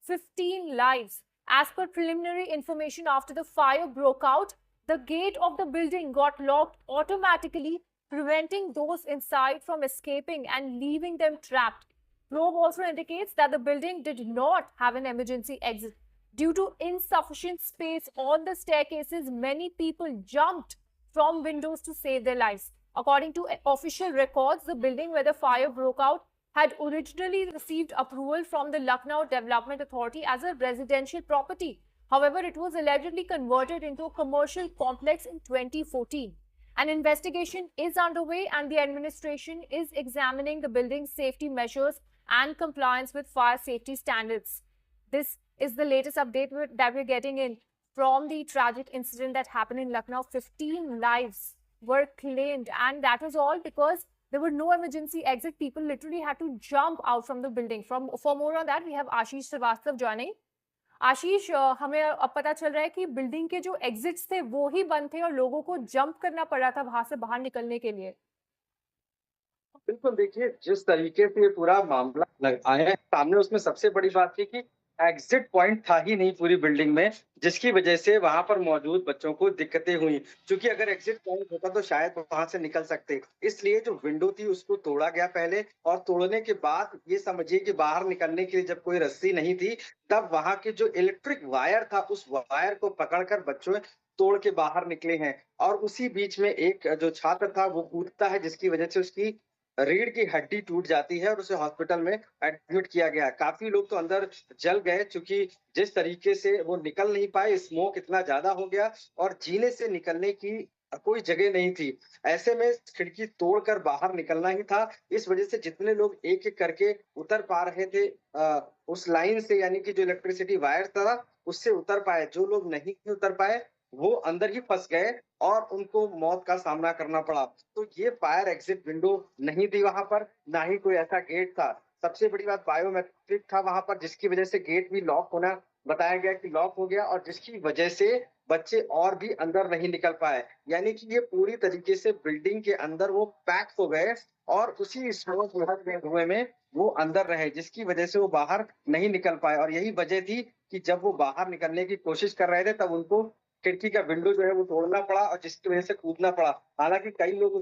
15 lives. As per preliminary information, after the fire broke out, the gate of the building got locked automatically, preventing those inside from escaping and leaving them trapped. Probe also indicates that the building did not have an emergency exit. Due to insufficient space on the staircases, many people jumped from windows to save their lives. According to official records, the building where the fire broke out had originally received approval from the Lucknow Development Authority as a residential property. However, it was allegedly converted into a commercial complex in 2014. An investigation is underway and the administration is examining the building's safety measures and compliance with fire safety standards. This is the latest update that we're getting in from the tragic incident that happened in Lucknow. 15 lives were claimed, and that was all because there were no emergency exit. People literally had to jump out from the building. For more on that, we have Ashish Srivastava joining. आशीष, हमें अब पता चल रहा है कि building के जो exits थे वो ही बंद थे और लोगों को जंप करना पड़ा था वहां से बाहर निकलने के लिए। बिल्कुल, देखिए जिस तरीके से ये पूरा मामला आया है सामने, उसमें सबसे बड़ी बात थी कि एग्ज़िट पॉइंट था ही नहीं पूरी बिल्डिंग में, जिसकी वजह से वहाँ पर मौजूद बच्चों को दिक्कतें हुई। चूँकि अगर एग्ज़िट पॉइंट होता तो शायद वो वहाँ से निकल सकते। इसलिए जो विंडो थी उसको तोड़ा गया पहले, और तोड़ने के बाद ये समझिए कि बाहर निकलने के लिए जब कोई रस्सी नहीं थी, तब वहाँ के जो इलेक्ट्रिक वायर था उस वायर को पकड़कर बच्चों तोड़ के बाहर निकले हैं। और उसी बीच में एक जो छात्र था वो कूदता है, जिसकी वजह से उसकी रीढ़ की हड्डी टूट जाती है और उसे हॉस्पिटल में एडमिट किया गया। काफ़ी लोग तो अंदर जल गए, चूँकि जिस तरीके से वो निकल नहीं पाए, स्मोक इतना ज़्यादा हो गया और जीने से निकलने की कोई जगह नहीं थी। ऐसे में खिड़की तोड़कर बाहर निकलना ही था। इस वजह से जितने लोग एक-एक करके उतर पा रहे थे उस लाइन से, यानी कि जो इलेक्ट्रिसिटी वायर था, उससे उतर पाए। जो लोग नहीं उतर पाए, वो अंदर ही फँस गए और उनको मौत का सामना करना पड़ा। तो ये फायर एग्ज़िट विंडो नहीं थी वहाँ पर, ना ही कोई ऐसा गेट था। सबसे बड़ी बात बायोमेट्रिक था वहाँ पर, जिसकी वजह से गेट भी लॉक होना बताया गया कि लॉक हो गया, और जिसकी वजह से बच्चे और भी अंदर नहीं निकल पाए। यानी कि ये पूरी तरीके से बिल्डिंग के अंदर वो पैक हो गए और उसी स्मोक धुएँ में वो अंदर रहे, जिसकी वजह से वो बाहर नहीं निकल पाए। और यही वजह थी कि जब वो बाहर निकलने की कोशिश कर रहे थे, तब उनको खिड़की का विंडो जो है वो तोड़ना पड़ा और जिसकी वजह से कूदना पड़ा। हालाँकि कई लोग